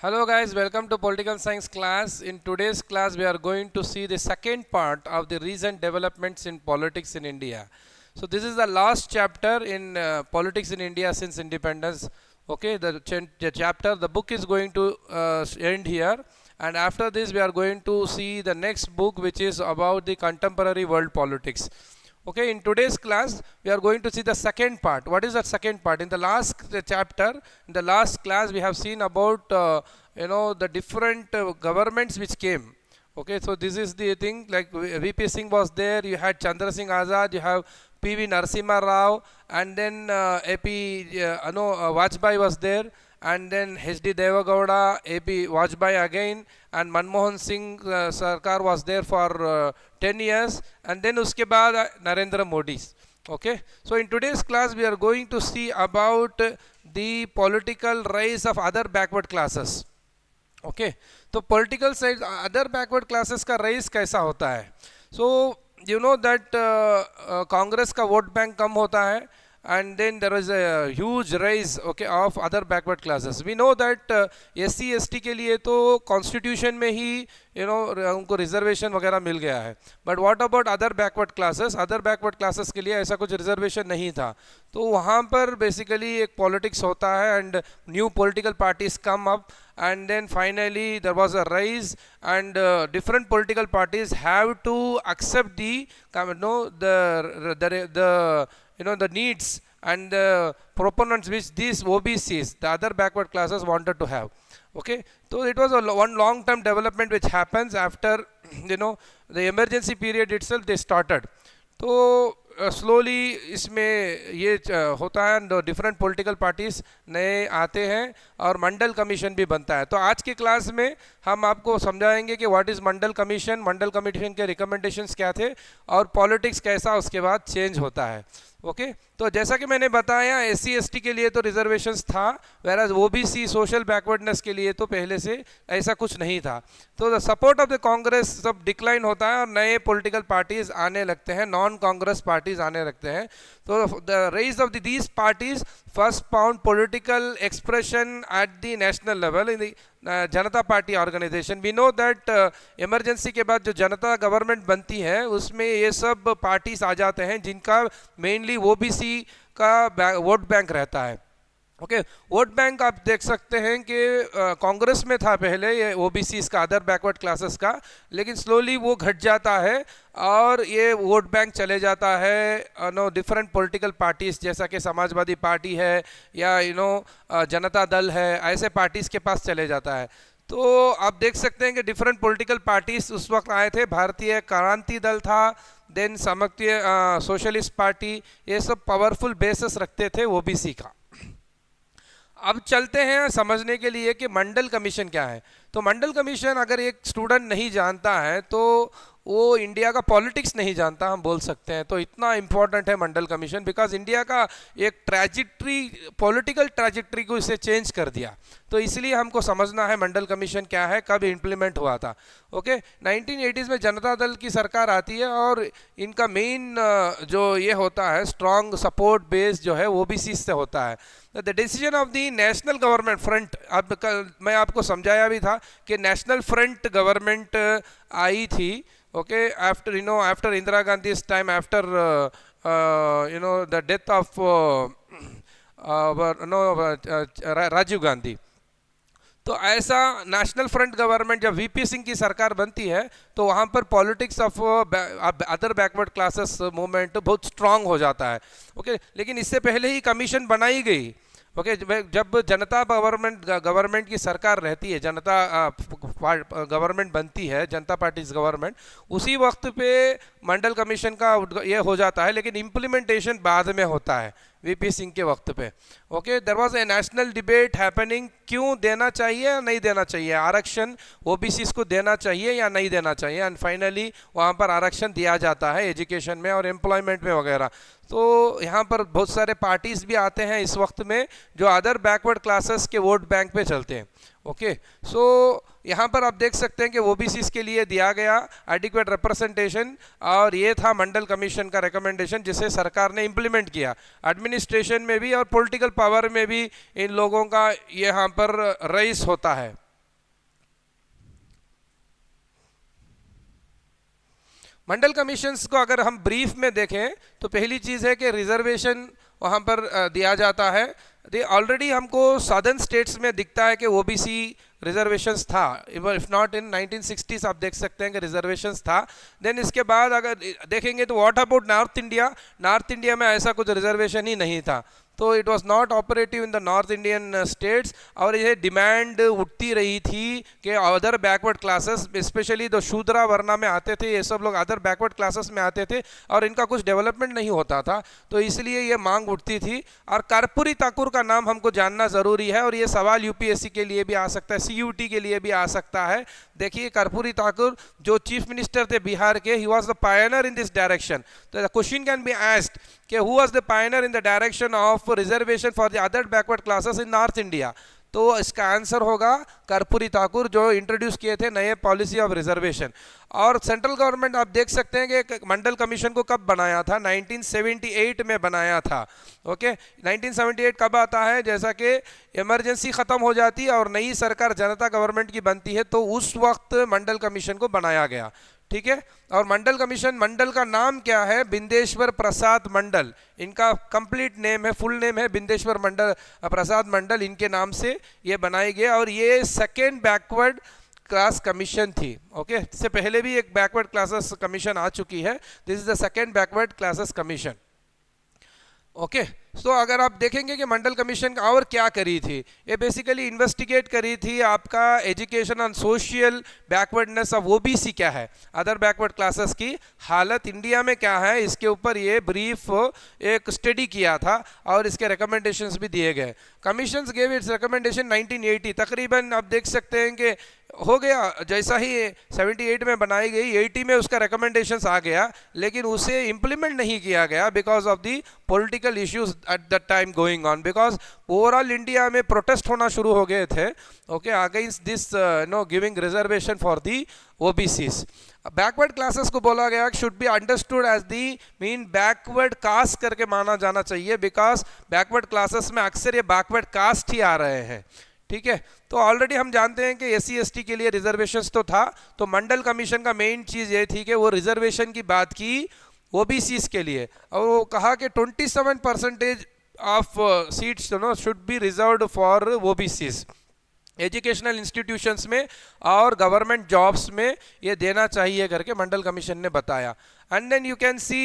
Hello guys, welcome to political science class. In today's class we are going to see the second part of the recent developments in politics in India. So this is the last chapter in politics in India since independence. Okay, the chapter, the book is going to end here, and after this we are going to see the next book, which is about the contemporary world politics. Okay, in today's class we are going to see the second part. What is that second part? In the last chapter, in the last class, we have seen about the different governments which came. Okay, so this is the thing, like VP Singh was there, you had Chandra Singh Azad, you have PV Narasimha Rao, and then AP Vajpayee was there, and then HD Devagowda, AP Vajpayee again, and Manmohan Singh Sarkar was there for 10 years, and then uske baad Narendra Modi. Okay, so in today's class we are going to see about the political rise of other backward classes. Okay तो political side other backward classes का race कैसा होता है. So you know that Congress का vote bank कम होता है, and then there is a huge rise, okay, of other backward classes. We know that SC ST के लिए तो कॉन्स्टिट्यूशन में ही उनको रिजर्वेशन वगैरह मिल गया है, but what about other backward classes. Other backward classes के लिए ऐसा कुछ रिजर्वेशन नहीं था, तो वहाँ पर बेसिकली एक पॉलिटिक्स होता है and new political parties come up, and then finally there was a rise, and different political parties have to accept the the needs and the proponents which these OBCs, the other backward classes, wanted to have. Okay, so it was one long term development which happens after the emergency period itself they started. तो slowly इसमें ये होता है, different political parties नए आते हैं और मंडल commission भी बनता है. तो आज के क्लास में हम आपको समझाएंगे कि व्हाट इज़ मंडल कमीशन के रिकमेंडेशंस क्या थे और पॉलिटिक्स कैसा उसके बाद चेंज होता है. ओके तो जैसा कि मैंने बताया, SC ST के लिए तो रिजर्वेशंस था, वेराज OBC सोशल बैकवर्डनेस के लिए तो पहले से ऐसा कुछ नहीं था. तो the support of the Congress सब डिक्लाइन होता है और नए पॉलिटिकल पार्टीज आने लगते हैं, नॉन कांग्रेस पार्टीज आने लगते हैं. तो the rise of these parties first found political expression at the national level in the Janata Party organisation. We know that emergency के बाद जो जनता गवर्नमेंट बनती है उसमें ये सब पार्टीज आ जाते हैं जिनका मेनली OBC का वोट बैंक रहता है. ओके वोट बैंक आप देख सकते हैं कि कांग्रेस में था पहले ये OBCs का, अदर बैकवर्ड क्लासेस का, लेकिन स्लोली वो घट जाता है और ये वोट बैंक चले जाता है डिफरेंट पॉलिटिकल पार्टीज, जैसा कि समाजवादी पार्टी है या जनता दल है, ऐसे पार्टीज के पास चले जाता है. तो आप देख सकते हैं कि डिफरेंट पॉलिटिकल पार्टीज उस वक्त आए थे. भारतीय क्रांति दल था, देन समाजवादी सोशलिस्ट पार्टी, ये सब पावरफुल बेसिस रखते थे OBC का. अब चलते हैं समझने के लिए कि मंडल कमीशन क्या है. तो मंडल कमीशन अगर एक स्टूडेंट नहीं जानता है तो वो इंडिया का पॉलिटिक्स नहीं जानता, हम बोल सकते हैं. तो इतना इम्पोर्टेंट है मंडल कमीशन, बिकॉज इंडिया का एक पॉलिटिकल ट्रैजेक्टरी को इसे चेंज कर दिया. तो इसलिए हमको समझना है मंडल कमीशन क्या है, कब इम्प्लीमेंट हुआ था. ओके 1980s में जनता दल की सरकार आती है और इनका मेन जो ये होता है स्ट्रॉन्ग सपोर्ट बेस जो है OBC से होता है. The decision of the national government front, अब मैं आपको समझाया भी था कि नेशनल फ्रंट गवर्नमेंट आई थी. Okay after Indira Gandhi time, after the death of Rajiv Gandhi. तो ऐसा नेशनल फ्रंट गवर्नमेंट जब VP सिंह की सरकार बनती है तो वहाँ पर politics of other backward classes movement बहुत स्ट्रांग हो जाता है. ओके लेकिन इससे पहले ही कमीशन बनाई गई. ओके जब जनता गवर्नमेंट की सरकार रहती है, जनता गवर्नमेंट बनती है, जनता पार्टी गवर्नमेंट, उसी वक्त पे मंडल कमीशन का ये हो जाता है, लेकिन इम्प्लीमेंटेशन बाद में होता है VP सिंह के वक्त पे. Okay there was a national debate happening, क्यों देना चाहिए या नहीं देना चाहिए आरक्षण, OBCs को देना चाहिए या नहीं देना चाहिए, एंड फाइनली वहाँ पर आरक्षण दिया जाता है एजुकेशन में और एम्प्लॉयमेंट में वगैरह. तो यहाँ पर बहुत सारे पार्टीज भी आते हैं इस वक्त में जो अदर बैकवर्ड क्लासेस के वोट बैंक पे चलते हैं. ओके सो यहाँ पर आप देख सकते हैं कि OBCs के लिए दिया गया एडिक्वेट रिप्रेजेंटेशन, और ये था मंडल कमीशन का रिकमेंडेशन जिसे सरकार ने इम्प्लीमेंट किया. एडमिनिस्ट्रेशन में भी और पॉलिटिकल पावर में भी इन लोगों का यहाँ पर रईस होता है. मंडल कमीशंस को अगर हम ब्रीफ में देखें तो पहली चीज़ है कि रिजर्वेशन वहाँ पर दिया जाता है। ऑलरेडी हमको सदर्न स्टेट्स में दिखता है कि ओबीसी रिजर्वेशंस था, इफ नॉट इन 1960s आप देख सकते हैं कि रिजर्वेशंस था। देन इसके बाद अगर देखेंगे तो what about north India, north India में ऐसा कुछ रिजर्वेशन ही नहीं था, तो it was not operative in the north Indian states. और ये डिमांड उठती रही थी कि अदर बैकवर्ड क्लासेस, स्पेशली जो शूद्रा वर्णा में आते थे, ये सब लोग अदर बैकवर्ड क्लासेस में आते थे और इनका कुछ डेवलपमेंट नहीं होता था, तो इसलिए ये मांग उठती थी। और कर्पूरी ठाकुर का नाम हमको जानना ज़रूरी है और ये सवाल यूपीएससी के लिए भी आ सकता है, सीयूटी के लिए भी आ सकता है। देखिए कर्पूरी ठाकुर जो चीफ मिनिस्टर थे बिहार के, he was the pioneer in this direction. तो the question can be asked कि who was the pioneer in the direction of reservation for the other backward classes in North India. तो इसका answer होगा कर्पूरी ठाकुर, जो introduce किए थे नए policy of reservation. और सेंट्रल गवर्नमेंट आप देख सकते हैं कि मंडल कमीशन को कब बनाया था, 1978 में बनाया था। ओके 1978 कब आता है, जैसा कि इमरजेंसी ख़त्म हो जाती है और नई सरकार जनता गवर्नमेंट की बनती है, तो उस वक्त मंडल कमीशन को बनाया गया। ठीक है, और मंडल कमीशन, मंडल का नाम क्या है, बिंदेश्वर प्रसाद मंडल, इनका कंप्लीट नेम है, फुल नेम है बिंदेश्वर मंडल प्रसाद मंडल, इनके नाम से ये बनाई गई। और ये सेकेंड बैकवर्ड क्लास कमीशन थी। ओके इससे पहले भी एक बैकवर्ड क्लासेस कमीशन आ चुकी है, this is the second backward classes commission. Okay तो अगर आप देखेंगे कि मंडल कमीशन और क्या करी थी, ये बेसिकली इन्वेस्टिगेट करी थी आपका education on social backwardness of OBC क्या है, अदर बैकवर्ड क्लासेस की हालत इंडिया में क्या है, इसके ऊपर ये ब्रीफ एक स्टडी किया था और इसके रिकमेंडेशंस भी दिए गए। कमीशंस गेव इट्स रिकमेंडेशन 1980, तकरीबन आप देख सकते हैं कि हो गया, जैसा ही 78 में बनाई गई 80 में उसका रिकमेंडेशंस आ गया, लेकिन उसे इम्प्लीमेंट नहीं किया गया because of the political issues at the time going on, because overall India में प्रोटेस्ट होना शुरू हो गए थे okay against this no giving reservation for the OBCs. Backward classes को बोला गया should be understood as the mean backward caste करके माना जाना चाहिए, बिकॉज बैकवर्ड क्लासेस में अक्सर ये बैकवर्ड कास्ट ही आ रहे हैं। ठीक है, तो ऑलरेडी हम जानते हैं कि एससी एसटी के लिए रिजर्वेशंस तो था, तो मंडल कमीशन का मेन चीज़ ये थी कि वो रिजर्वेशन की बात की ओबीसीज के लिए, और वो कहा कि 27% of seats no should be reserved for OBCs, educational institutions में और गवर्नमेंट जॉब्स में ये देना चाहिए करके मंडल कमीशन ने बताया। And then you can see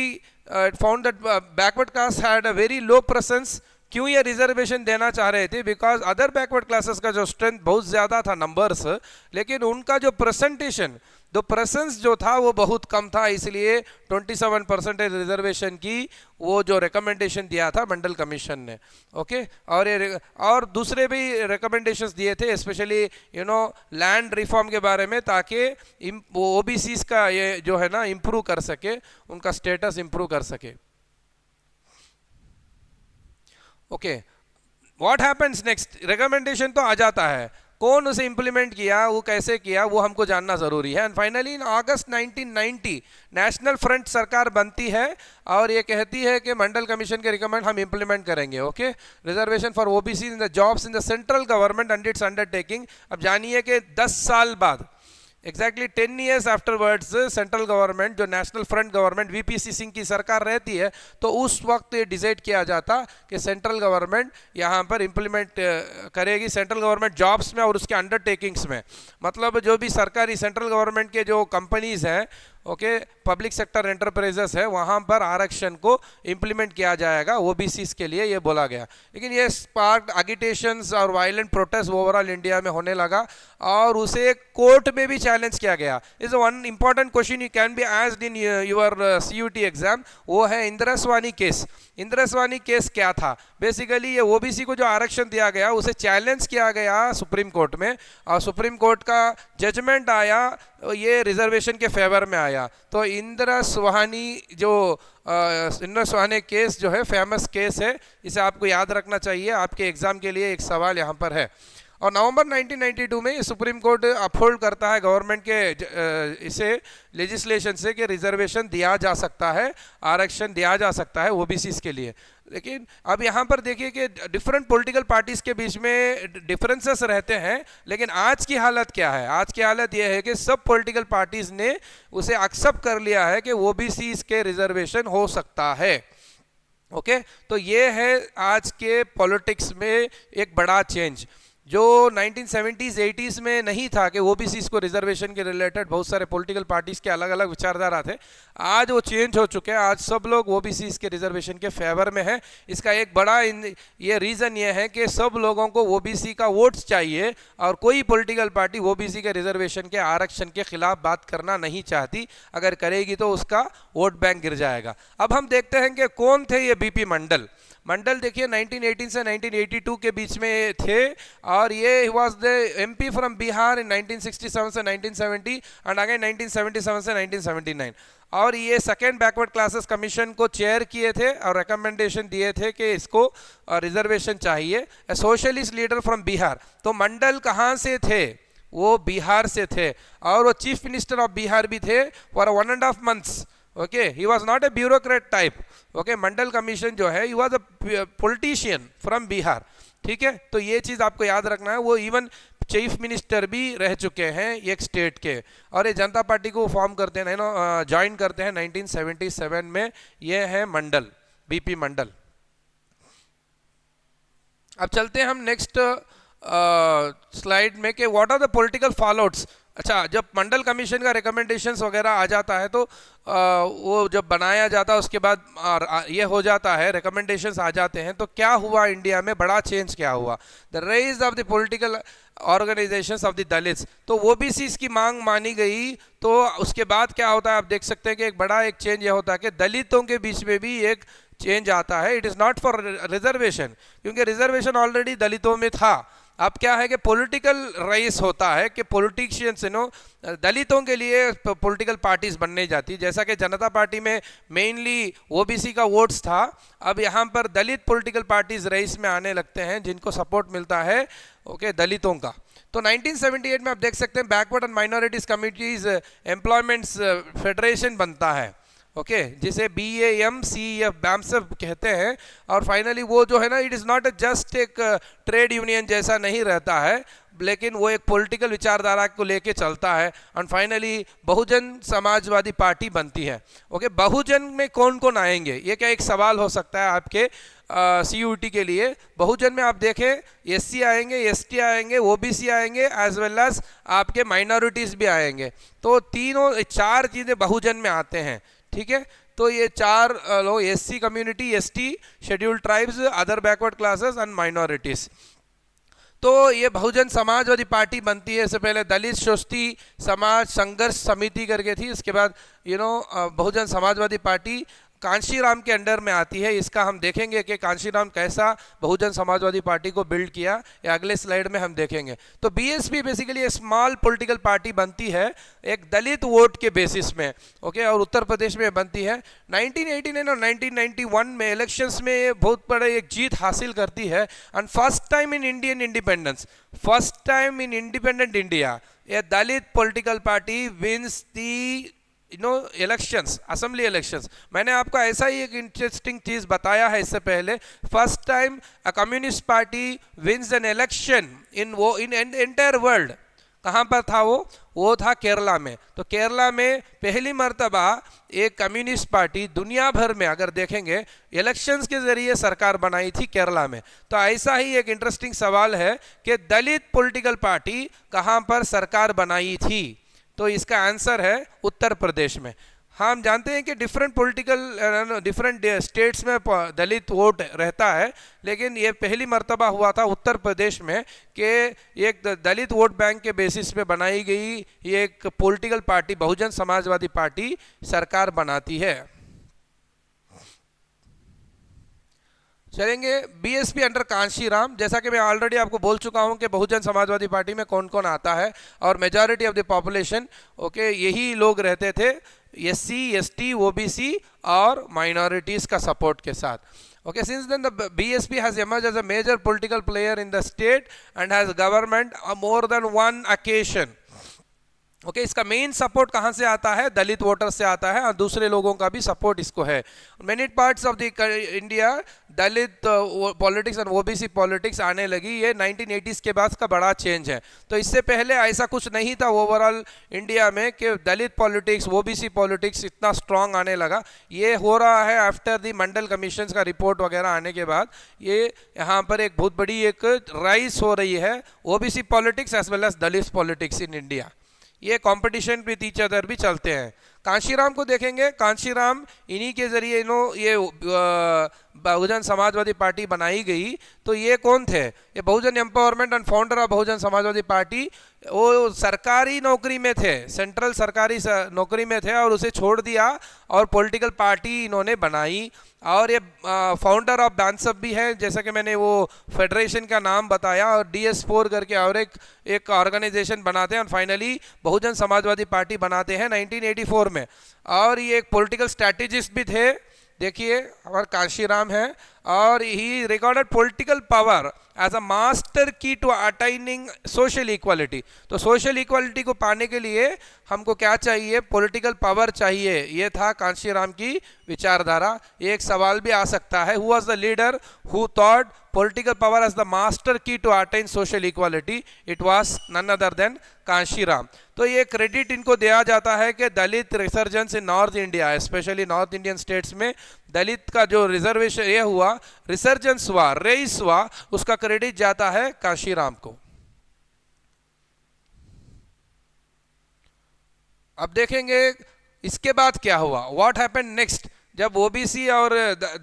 found that backward caste had a very low presence. क्यों ये रिजर्वेशन देना चाह रहे थे, बिकॉज अदर बैकवर्ड क्लासेस का जो स्ट्रेंथ बहुत ज़्यादा था नंबर्स, लेकिन उनका जो प्रेजेंटेशन जो प्रेजेंस जो था वो बहुत कम था, इसलिए 27% रिजर्वेशन की वो जो रिकमेंडेशन दिया था मंडल कमीशन ने। ओके और दूसरे भी रिकमेंडेशंस दिए थे, specially you know land reform के बारे में, ताकि ओबीसीज का ये जो है ना इम्प्रूव कर सके, उनका स्टेटस इम्प्रूव कर सके। Okay what happens next, recommendation तो आ जाता है, कौन उसे इंप्लीमेंट किया, वो कैसे किया, वो हमको जानना जरूरी है। And finally in August 1990 National Front सरकार बनती है और ये कहती है कि मंडल कमीशन के रिकमेंड हम इंप्लीमेंट करेंगे। Okay reservation for OBC in the jobs in the central government and its undertaking. अब जानिए कि 10 साल बाद exactly 10 years afterwards central government जो नेशनल फ्रंट गवर्नमेंट वीपीसी सिंह की सरकार रहती है, तो उस वक्त ये डिसाइड किया जाता कि सेंट्रल गवर्नमेंट यहाँ पर इम्प्लीमेंट करेगी सेंट्रल गवर्नमेंट जॉब्स में और उसके अंडरटेकिंग्स में। मतलब जो भी सरकारी सेंट्रल गवर्नमेंट के जो कंपनीज हैं ओके पब्लिक सेक्टर एंटरप्राइजेस है, वहाँ पर आरक्षण को इम्प्लीमेंट किया जाएगा ओबीसीज के लिए, ये बोला गया। लेकिन ये स्पार्क एगिटेशंस और वायलेंट प्रोटेस्ट ओवरऑल इंडिया में होने लगा और उसे कोर्ट में भी चैलेंज किया गया। Is one important question you can be asked in your CUT exam, वो है इंदिरास्वानी केस। इंदिरास्वानी केस क्या था, बेसिकली ये ओबीसी को जो आरक्षण दिया गया उसे चैलेंज किया गया सुप्रीम कोर्ट में, और सुप्रीम कोर्ट का जजमेंट आया ये रिजर्वेशन के फेवर में आया। तो इंदिरास्वानी जो इंदिरास्वानी केस जो है फेमस केस है, इसे आपको याद रखना चाहिए, आपके एग्जाम के लिए एक सवाल यहाँ पर है। और नवंबर 1992 में सुप्रीम कोर्ट अपहोल्ड करता है गवर्नमेंट के इसे लेजिस्लेशन से कि रिजर्वेशन दिया जा सकता है, आरक्षण दिया जा सकता है ओबीसीज के लिए। लेकिन अब यहाँ पर देखिए कि डिफरेंट पॉलिटिकल पार्टीज के बीच में डिफरेंसेस रहते हैं, लेकिन आज की हालत क्या है? आज की हालत यह है कि सब पॉलिटिकल पार्टीज ने उसे एक्सेप्ट कर लिया है कि ओबीसी के रिजर्वेशन हो सकता है। ओके, तो ये है आज के पॉलिटिक्स में एक बड़ा चेंज, जो 1970s 80s में नहीं था कि ओबीसी को रिजर्वेशन के रिलेटेड बहुत सारे पॉलिटिकल पार्टीज के अलग अलग विचारधारा थे। आज वो चेंज हो चुके हैं, आज सब लोग ओबीसी के रिजर्वेशन के फेवर में है। इसका एक बड़ा ये रीज़न ये है कि सब लोगों को ओबीसी का वोट्स चाहिए और कोई पॉलिटिकल पार्टी ओबीसी के रिजर्वेशन के आरक्षण के खिलाफ बात करना नहीं चाहती। अगर करेगी तो उसका वोट बैंक गिर जाएगा। अब हम देखते हैं कि कौन थे ये बीपी मंडल। मंडल देखिए 1918 से 1982 के बीच में थे, और ये was the MP from Bihar in 1967 से 1970 एंड अगेन 1977 से 1979। और ये सेकेंड बैकवर्ड क्लासेस कमीशन को चेयर किए थे और रिकमेंडेशन दिए थे कि इसको रिजर्वेशन चाहिए। ए सोशलिस्ट लीडर फ्रॉम बिहार। तो मंडल कहाँ से थे? वो बिहार से थे, और वो चीफ मिनिस्टर ऑफ बिहार भी थे for 1.5 months। Okay, he was not a bureaucrat type. Okay, Mandal commission जो है, he was a politician from Bihar. ठीक है, तो ये चीज़ आपको याद रखना है। वो इवन चीफ मिनिस्टर भी रह चुके हैं एक स्टेट के, और ये जनता पार्टी को फॉर्म करते हैं ना, ज्वाइन करते हैं 1977 में। ये है मंडल, बीपी मंडल। अब चलते हैं हम नेक्स्ट स्लाइड में कि व्हाट आर द पॉलिटिकल फॉलोआउट्स। अच्छा, जब मंडल कमीशन का रिकमेंडेशंस वगैरह आ जाता है तो वो जब बनाया जाता है उसके बाद ये हो जाता है, रिकमेंडेशंस आ जाते हैं, तो क्या हुआ इंडिया में? बड़ा चेंज क्या हुआ? The rise of the political organisations of the Dalits. तो ओबीसी की मांग मानी गई, तो उसके बाद क्या होता है? आप देख सकते हैं कि एक बड़ा एक चेंज ये होता है कि दलितों के बीच में भी एक चेंज आता है। It is not for reservation, क्योंकि रिजर्वेशन ऑलरेडी दलितों में था। अब क्या है कि पॉलिटिकल रेस होता है कि पॉलिटिशियंस दलितों के लिए पॉलिटिकल पार्टीज बनने जाती, जैसा कि जनता पार्टी में मेनली ओबीसी का वोट्स था। अब यहाँ पर दलित पॉलिटिकल पार्टीज रेस में आने लगते हैं, जिनको सपोर्ट मिलता है ओके दलितों का। तो 1978 में आप देख सकते हैं backward and minorities committees employments federation बनता है। ओके, जिसे BAMCF BAMSF कहते हैं। और फाइनली वो जो है ना, इट इज़ नॉट जस्ट एक ट्रेड यूनियन जैसा नहीं रहता है, लेकिन वो एक पॉलिटिकल विचारधारा को लेके चलता है। और फाइनली बहुजन समाजवादी पार्टी बनती है। ओके, बहुजन में कौन कौन आएंगे? ये क्या एक सवाल हो सकता है आपके CUT के लिए। बहुजन में आप देखें SC आएंगे, ST आएंगे, OBC आएंगे, एज वेल एज आपके माइनॉरिटीज़ भी आएंगे। तो चार चीज़ें बहुजन में आते हैं। ठीक है, तो ये चार लोग SC community, ST, scheduled tribes, other backward classes and minorities. तो ये बहुजन समाजवादी पार्टी बनती है। इससे पहले दलित शोषित समाज संघर्ष समिति करके थी, इसके बाद बहुजन समाजवादी पार्टी कांशीराम के अंडर में आती है। इसका हम देखेंगे कि कांशीराम कैसा बहुजन समाजवादी पार्टी को बिल्ड किया, ये अगले स्लाइड में हम देखेंगे। तो BSP बेसिकली एक स्मॉल पॉलिटिकल पार्टी बनती है एक दलित वोट के बेसिस में। ओके, और उत्तर प्रदेश में बनती है। 1989 और 1991 में इलेक्शंस में ये बहुत बड़े एक जीत हासिल करती है। And first time in Indian independence, first time in independent India, ये दलित पॉलिटिकल पार्टी विंस दी इलेक्शंस, असेंबली इलेक्शंस। मैंने आपको ऐसा ही एक इंटरेस्टिंग चीज बताया है इससे पहले। First time a communist party wins an election in entire world. कहाँ पर था वो था केरला में। तो केरला में पहली मर्तबा एक कम्युनिस्ट पार्टी दुनिया भर में अगर देखेंगे इलेक्शंस के जरिए सरकार बनाई थी केरला में। तो ऐसा ही एक इंटरेस्टिंग सवाल है कि दलित पॉलिटिकल पार्टी कहाँ पर सरकार बनाई थी? तो इसका आंसर है उत्तर प्रदेश में। हम जानते हैं कि डिफरेंट स्टेट्स में दलित वोट रहता है, लेकिन ये पहली मर्तबा हुआ था उत्तर प्रदेश में कि एक दलित वोट बैंक के बेसिस पे बनाई गई ये एक पॉलिटिकल पार्टी बहुजन समाजवादी पार्टी सरकार बनाती है। चलेंगे BSP अंडर कांशीराम। जैसा कि मैं ऑलरेडी आपको बोल चुका हूं कि बहुजन समाजवादी पार्टी में कौन कौन आता है, और majority of the population okay यही लोग रहते थे, SC, ST, OBC और माइनॉरिटीज का सपोर्ट के साथ। Okay, since then the BSP has emerged as a major political player in the state and has government on more than one occasion. Okay इसका main support कहाँ से आता है, दलित voter से आता है, और दूसरे लोगों का भी सपोर्ट इसको है। Many parts of the India Dalit politics and OBC politics आने लगी, ये 1980s के बाद का बड़ा चेंज है। तो इससे पहले ऐसा कुछ नहीं था ओवरऑल इंडिया में कि दलित पॉलिटिक्स ओबीसी पॉलिटिक्स इतना स्ट्रांग आने लगा। ये हो रहा है आफ्टर द मंडल कमीशन का रिपोर्ट वगैरह आने के बाद, ये यहाँ पर एक बहुत बड़ी एक राइज हो रही है OBC politics as well as Dalit politics in India. ये कंपटीशन विद ईच अदर भी चलते हैं। कांशीराम को देखेंगे, कांशीराम इन्हीं के जरिए ये बहुजन समाजवादी पार्टी बनाई गई। तो ये कौन थे, ये Bahujan empowerment and founder of Bahujan Samajwadi Party. वो सरकारी नौकरी में थे, सेंट्रल सरकारी नौकरी में थे और उसे छोड़ दिया और पॉलिटिकल पार्टी इन्होंने बनाई। और ये फाउंडर ऑफ बैंसअप भी है, जैसा कि मैंने वो फेडरेशन का नाम बताया, और DS4 करके और एक ऑर्गेनाइजेशन बनाते हैं और फाइनली बहुजन समाजवादी पार्टी बनाते हैं 1984 में। और ये एक पॉलिटिकल स्ट्रैटेजिस्ट भी थे, देखिए हमारे कांशीराम है, और he regarded political power as a master key to attaining social equality. तो सोशल इक्वालिटी को पाने के लिए हमको क्या चाहिए, पॉलिटिकल पावर चाहिए। ये था कांशीराम की विचारधारा। एक सवाल भी आ सकता है, who was the leader who thought political power as the master key to attain social equality? It was none other than Kanshiram. तो ये क्रेडिट इनको दिया जाता है कि Dalit resurgence in North India, specially North Indian states में दलित का जो रिजर्वेशन ये हुआ, रिसर्जेंस हुआ, रेस हुआ, उसका क्रेडिट जाता है कांशीराम को। अब देखेंगे इसके बाद क्या हुआ, व्हाट हैपेंड नेक्स्ट। जब ओबीसी और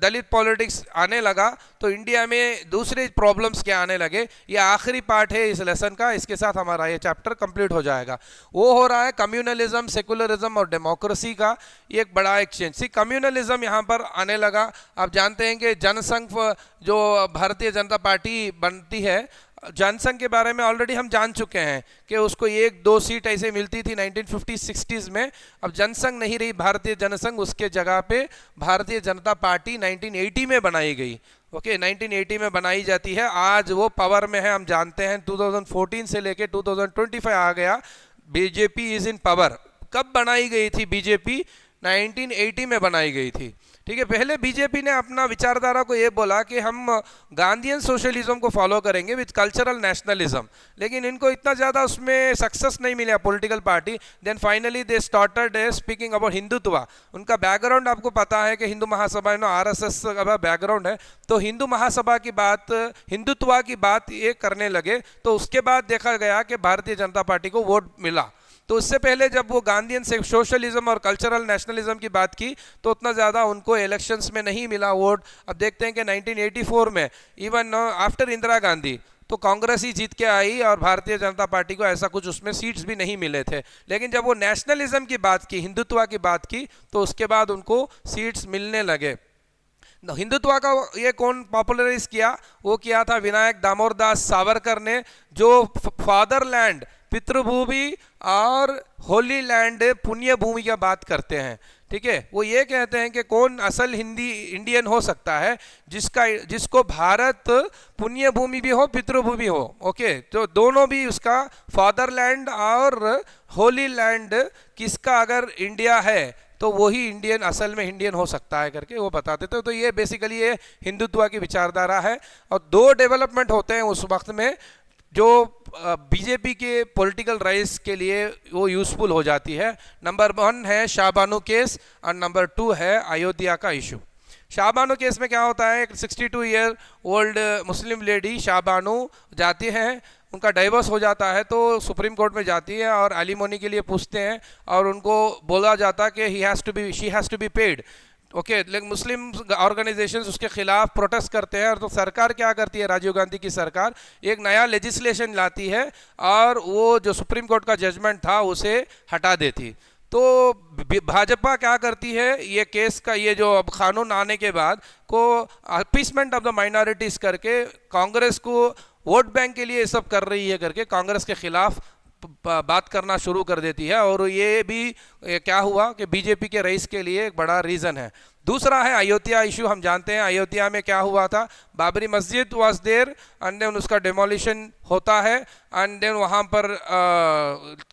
दलित पॉलिटिक्स आने लगा तो इंडिया में दूसरे प्रॉब्लम्स क्या आने लगे। ये आखिरी पार्ट है इस लेसन का, इसके साथ हमारा ये चैप्टर कंप्लीट हो जाएगा। वो हो रहा है कम्युनलिज्म, सेकुलरिज्म और डेमोक्रेसी का ये एक बड़ा एक्सचेंज। सी कम्युनलिज्म यहाँ पर आने लगा। आप जानते हैं कि जनसंघ जो भारतीय जनता पार्टी बनती है, जनसंघ के बारे में ऑलरेडी हम जान चुके हैं कि उसको 1-2 सीट ऐसे मिलती थी 1950-60s में। अब जनसंघ नहीं रही भारतीय जनसंघ, उसके जगह पे भारतीय जनता पार्टी 1980 में बनाई गई। ओके 1980 में बनाई जाती है, आज वो पावर में है। हम जानते हैं 2014 से लेके 2025 आ गया, बीजेपी इज इन पावर। कब बनाई गई थी बीजेपी? 1980 में बनाई गई थी। ठीक है, पहले बीजेपी ने अपना विचारधारा को ये बोला कि हम गांधीयन सोशलिज्म को फॉलो करेंगे विद कल्चरल नेशनलिज्म, लेकिन इनको इतना ज़्यादा उसमें सक्सेस नहीं मिला political party. Then finally they started speaking about Hindutva. उनका बैकग्राउंड आपको पता है कि हिंदू महासभा RSS का बैकग्राउंड है, तो हिंदू महासभा की बात, हिंदुत्व की बात ये करने लगे। तो उसके बाद देखा गया कि भारतीय जनता पार्टी को वोट मिला। तो उससे पहले जब वो गांधीयन से सोशलिज्म और कल्चरल नेशनलिज्म की बात की तो उतना ज़्यादा उनको इलेक्शंस में नहीं मिला वोट। अब देखते हैं कि 1984 में इवन आफ्टर इंदिरा गांधी तो कांग्रेस ही जीत के आई और भारतीय जनता पार्टी को ऐसा कुछ उसमें सीट्स भी नहीं मिले थे। लेकिन जब वो नेशनलिज्म की बात की, हिंदुत्व की बात की, तो उसके बाद उनको सीट्स मिलने लगे। हिंदुत्व का ये कौन पॉपुलराइज किया? वो किया था विनायक दामोदरदास सावरकर ने, जो फादरलैंड, पितृभूमि और होली लैंड, पुण्य भूमि की बात करते हैं। ठीक है, वो ये कहते हैं कि कौन असल हिंदी इंडियन हो सकता है जिसको भारत पुण्य भूमि भी हो, पितृभूमि हो। ओके, तो दोनों भी उसका फादरलैंड और होली लैंड किसका अगर इंडिया है तो वही इंडियन, असल में इंडियन हो सकता है करके वो बताते थे। तो ये बेसिकली ये हिंदुत्व की विचारधारा है। और 2 डेवलपमेंट होते हैं उस वक्त में जो बीजेपी के पॉलिटिकल राइज के लिए वो यूजफुल हो जाती है। नंबर 1 है शाहबानो केस और नंबर 2 है अयोध्या का इशू। शाहबानो केस में क्या होता है, एक 62 ईयर ओल्ड मुस्लिम लेडी शाहबानो जाती हैं, उनका डाइवोर्स हो जाता है तो सुप्रीम कोर्ट में जाती है और एलिमोनी के लिए पूछते हैं और उनको बोला जाता है कि she has to be paid. Okay, लेकिन मुस्लिम ऑर्गेनाइजेशंस उसके खिलाफ प्रोटेस्ट करते हैं। और तो सरकार क्या करती है, राजीव गांधी की सरकार एक नया लेजिस्लेशन लाती है और वो जो सुप्रीम कोर्ट का जजमेंट था उसे हटा देती। तो भाजपा क्या करती है, ये केस का ये जो अब कानून आने के बाद को अपीसमेंट ऑफ द माइनॉरिटीज करके कांग्रेस को वोट बैंक के लिए ये सब कर रही है करके कांग्रेस के खिलाफ बात करना शुरू कर देती है। और ये भी क्या हुआ कि बीजेपी के रईस के लिए एक बड़ा रीज़न है। दूसरा है अयोध्या इशू। हम जानते हैं अयोध्या में क्या हुआ था, बाबरी मस्जिद वाज देयर एंड देन उसका डेमोलिशन होता है एंड देन वहाँ पर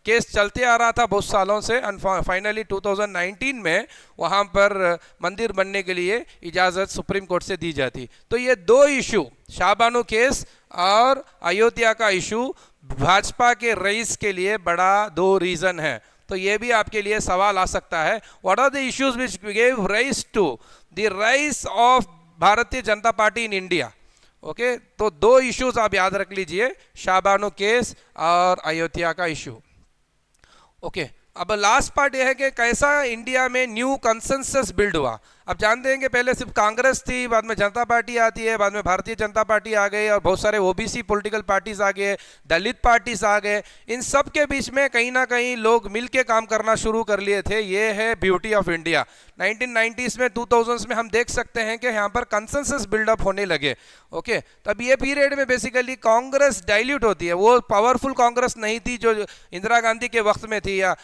केस चलते आ रहा था बहुत सालों से एंड फाइनली 2019 में वहाँ पर मंदिर बनने के लिए इजाज़त सुप्रीम कोर्ट से दी जाती। तो ये दो इशू, शाहबानो केस और अयोध्या का इशू, भाजपा के रईस के लिए बड़ा दो रीज़न है। तो ये भी आपके लिए सवाल आ सकता है, what are the issues which gave rise to the rise of Bharatiya Janata party in India. Okay, तो दो इश्यूज आप याद रख लीजिए, शाहबानो केस और अयोध्या का इशू। ओके, अब लास्ट पार्ट यह है कि कैसा इंडिया में न्यू कंसेंसस बिल्ड हुआ। अब जानते हैं कि पहले सिर्फ कांग्रेस थी, बाद में जनता पार्टी आती है, बाद में भारतीय जनता पार्टी आ गई और बहुत सारे ओबीसी पॉलिटिकल पार्टीज आ गए, दलित पार्टीज आ गए। इन सब के बीच में कहीं ना कहीं लोग मिलके काम करना शुरू कर लिए थे। ये है ब्यूटी ऑफ इंडिया। 1990s में 2000s में हम देख सकते हैं कि यहाँ पर कंसेंसस बिल्डअप होने लगे। ओके, तब ये पीरियड में बेसिकली कांग्रेस डाइल्यूट होती है, वो पावरफुल कांग्रेस नहीं थी जो इंदिरा गांधी के वक्त में थी या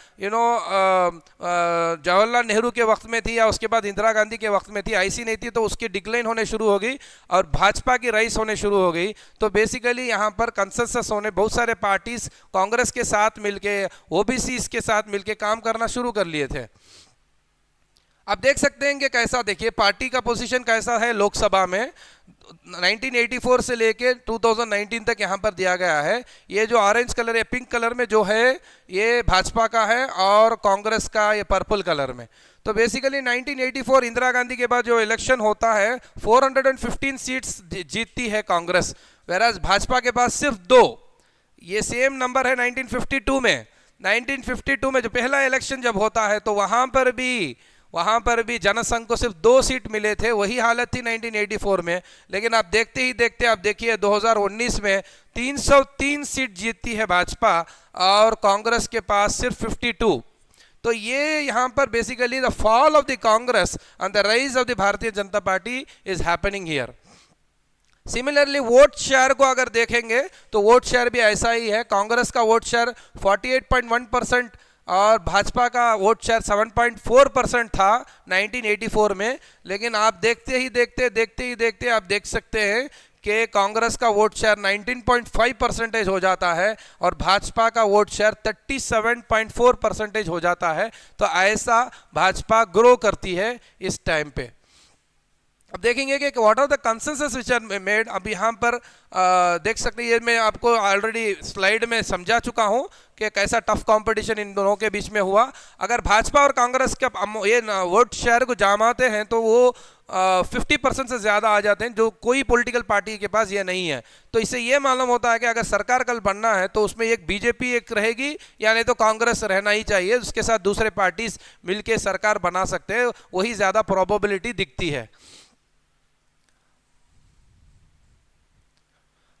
जवाहरलाल नेहरू के वक्त में थी या उसके बाद इंदिरा गांधी के वक्त में थी, ऐसी नहीं थी। तो उसकी डिक्लाइन होने शुरू हो गई और भाजपा की राइज होने शुरू हो गई। तो बेसिकली यहाँ पर कंसेंसस होने, बहुत सारे पार्टीज कांग्रेस के साथ मिलके, ओबीसी के साथ मिलके काम करना शुरू कर लिए थे। आप देख सकते हैं कि कैसा, देखिए पार्टी का पोजीशन कैसा है लोकसभा में 1984 से लेके 2019 तक यहाँ पर दिया गया है। ये जो ऑरेंज कलर है, पिंक कलर में जो है ये भाजपा का है और कांग्रेस का ये पर्पल कलर में। तो बेसिकली 1984 इंदिरा गांधी के बाद जो इलेक्शन होता है 415 सीट्स जीतती है कांग्रेस, वेराज भाजपा के पास सिर्फ 2। ये सेम नंबर है 1952 में। 1952 में जो पहला इलेक्शन जब होता है तो वहाँ पर भी जनसंघ को सिर्फ 2 सीट मिले थे। वही हालत थी 1984 में। लेकिन आप देखते ही देखते, आप देखिए 2019 में 303 सीट जीतती है भाजपा और कांग्रेस के पास सिर्फ 52। तो ये यहाँ पर basically the fall of the Congress and the rise of the भारतीय Janata party is happening here. Similarly vote share को अगर देखेंगे तो वोट शेयर भी ऐसा ही है। कांग्रेस का वोट शेयर 48.1% और भाजपा का वोट शेयर 7.4% था 1984 में। लेकिन आप देखते ही देखते आप देख सकते हैं कि कांग्रेस का वोट शेयर 19.5% हो जाता है और भाजपा का वोट शेयर 37.4% हो जाता है। तो ऐसा भाजपा ग्रो करती है इस टाइम पे। अब देखेंगे कि what are the consensus which are made. अब यहाँ पर देख सकते हैं, ये मैं आपको ऑलरेडी स्लाइड में समझा चुका हूँ कि कैसा टफ कंपटीशन इन दोनों के बीच में हुआ। अगर भाजपा और कांग्रेस का ये वोट शेयर को जमाते हैं तो वो 50% से ज़्यादा आ जाते हैं, जो कोई पॉलिटिकल पार्टी के पास ये नहीं है। तो इससे ये मालूम होता है कि अगर सरकार कल बनना है तो उसमें एक बीजेपी एक रहेगी या नहीं तो कांग्रेस रहना ही चाहिए, उसके साथ दूसरे पार्टीज मिलके सरकार बना सकते हैं, वही ज़्यादा प्रोबेबिलिटी दिखती है।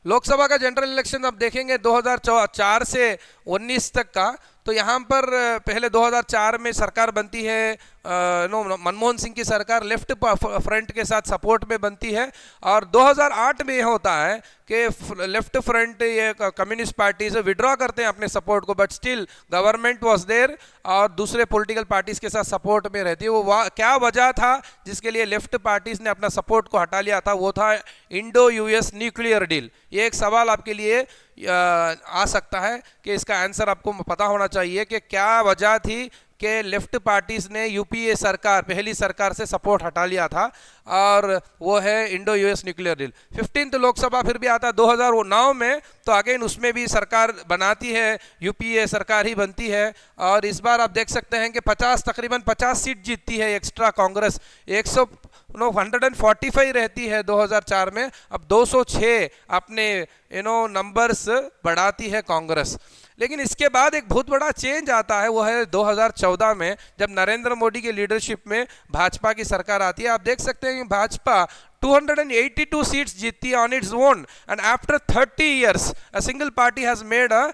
लोकसभा का जनरल इलेक्शन अब देखेंगे 2004 से 19 तक का। तो यहाँ पर पहले 2004 में सरकार बनती है, मनमोहन सिंह की सरकार लेफ्ट फ्रंट के साथ सपोर्ट में बनती है। और 2008 में यह होता है कि लेफ्ट फ्रंट ये कम्युनिस्ट पार्टी से विड्रॉ करते हैं अपने सपोर्ट को, but still government was there और दूसरे पॉलिटिकल पार्टीज के साथ सपोर्ट में रहती है। वो क्या वजह था जिसके लिए लेफ्ट पार्टीज ने अपना सपोर्ट को हटा लिया था? वो था इंडो यूएस न्यूक्लियर डील। ये एक सवाल आपके लिए आ सकता है कि इसका आंसर आपको पता होना चाहिए कि क्या वजह थी कि लेफ्ट पार्टीज ने यूपीए सरकार, पहली सरकार से सपोर्ट हटा लिया था, और वो है Indo US nuclear deal. 15th Lok Sabha फिर भी आता है 2009 में, तो अगेन उसमें भी सरकार बनाती है, यूपीए सरकार ही बनती है। और इस बार आप देख सकते हैं कि तकरीबन 50 सीट जीतती है एक्स्ट्रा कांग्रेस। 145 रहती है 2004 में, अब 206 अपने नंबर्स बढ़ाती है कांग्रेस। लेकिन इसके बाद एक बहुत बड़ा चेंज आता है, वो है 2014 में, जब नरेंद्र मोदी की लीडरशिप में भाजपा की सरकार आती है। आप देख सकते हैं कि भाजपा 282 सीट्स जीतती है on its own, and after 30 years a single party has made a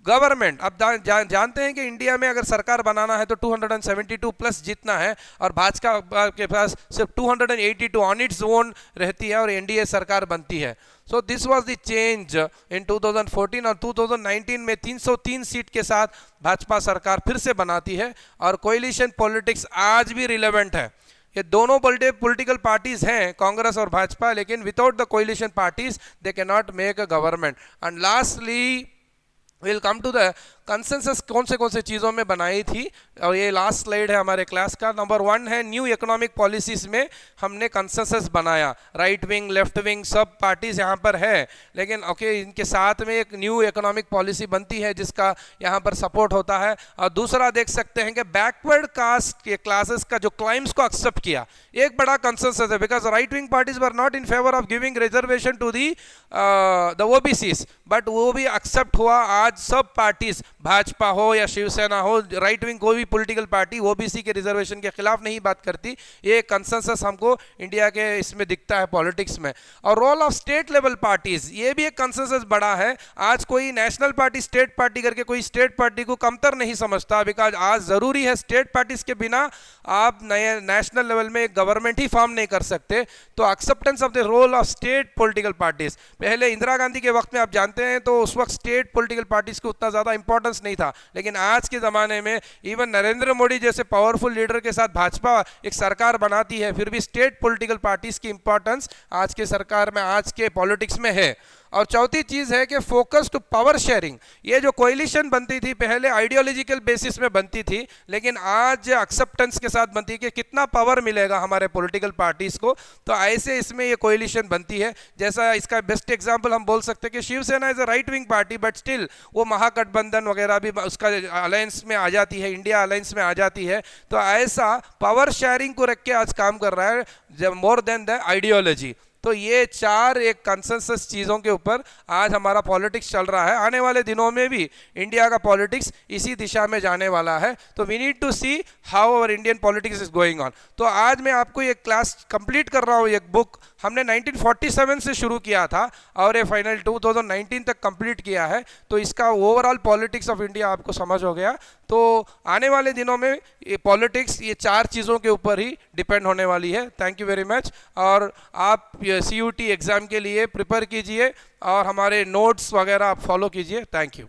government. अब जानते हैं कि इंडिया में अगर सरकार बनाना है तो 272 प्लस जीतना है, और भाजपा के पास सिर्फ 282 ऑन इट्स ओन रहती है और एनडीए सरकार बनती है। So this was the change in 2014। और 2019 में 303 सीट के साथ भाजपा सरकार फिर से बनाती है, और कोएलिशन पॉलिटिक्स आज भी रिलेवेंट है। ये दोनों पॉलिटिकल पार्टीज हैं, कांग्रेस और भाजपा, लेकिन without the coalition parties they can not make a government. And lastly will come to the consensus कौन से चीज़ों में बनाई थी, और ये लास्ट स्लाइड है हमारे क्लास का. नंबर 1 है न्यू इकोनॉमिक पॉलिसीज में हमने कंसेंसस बनाया. राइट विंग लेफ्ट विंग सब पार्टीज यहाँ पर है, लेकिन ओके इनके साथ में एक न्यू इकोनॉमिक पॉलिसी बनती है जिसका यहाँ पर सपोर्ट होता है. और दूसरा देख सकते हैं कि बैकवर्ड कास्ट के क्लासेस का जो क्लाइम्स को एक्सेप्ट किया, एक बड़ा कंसेंसस है, because right wing parties were not in favour of giving reservation to the the OBCs, but वो भी एक्सेप्ट हुआ. आज सब पार्टीज, भाजपा हो या शिवसेना हो, राइट विंग कोई भी पॉलिटिकल पार्टी ओबीसी के रिजर्वेशन के खिलाफ नहीं बात करती. ये कंसेंसस हमको इंडिया के इसमें दिखता है पॉलिटिक्स में. और role of state level parties, ये भी एक कंसेंसस बड़ा है. आज कोई नेशनल पार्टी स्टेट पार्टी करके कोई स्टेट पार्टी को कमतर नहीं समझता, बिकॉज आज जरूरी है, स्टेट पार्टीज के बिना आप नए नेशनल लेवल में एक गवर्नमेंट ही फॉर्म नहीं कर सकते. तो acceptance of the role of state political parties, पहले इंदिरा गांधी के वक्त में आप जानते हैं तो उस वक्त स्टेट पॉलिटिकल पार्टीज को उतना ज्यादा इंपॉर्टेंस नहीं था, लेकिन आज के जमाने में इवन नरेंद्र मोदी जैसे पावरफुल लीडर के साथ भाजपा एक सरकार बनाती है, फिर भी स्टेट पॉलिटिकल पार्टीज की इंपॉर्टेंस आज के सरकार में, आज के पॉलिटिक्स में है. और चौथी चीज है कि फोकस टू पावर शेयरिंग. ये जो कोलिशन बनती थी पहले आइडियोलॉजिकल बेसिस में बनती थी, लेकिन आज एक्सेप्टेंस के साथ बनती है कि कितना पावर मिलेगा हमारे पॉलिटिकल पार्टीज को, तो ऐसे इसमें ये कोलिशन बनती है. जैसा इसका बेस्ट एग्जांपल हम बोल सकते हैं कि Shiv Sena is a right wing party, but still वो महागठबंधन वगैरह भी उसका अलायंस में आ जाती है, इंडिया अलायंस में आ जाती है. तो ऐसा पावर शेयरिंग को रख के आज काम कर रहा है मोर देन द आइडियोलॉजी. तो ये 4 एक कंसेंसस चीज़ों के ऊपर आज हमारा पॉलिटिक्स चल रहा है. आने वाले दिनों में भी इंडिया का पॉलिटिक्स इसी दिशा में जाने वाला है. तो we need to see how our Indian politics is going on. तो आज मैं आपको ये क्लास कंप्लीट कर रहा हूँ. एक बुक हमने 1947 से शुरू किया था और ये फाइनल 2019 तक कंप्लीट किया है. तो इसका ओवरऑल पॉलिटिक्स ऑफ इंडिया आपको समझ हो गया. तो आने वाले दिनों में ये पॉलिटिक्स ये 4 चीज़ों के ऊपर ही डिपेंड होने वाली है. Thank you very much. और आप CUT एग्ज़ाम के लिए प्रिपेयर कीजिए और हमारे नोट्स वगैरह आप फॉलो कीजिए. Thank you.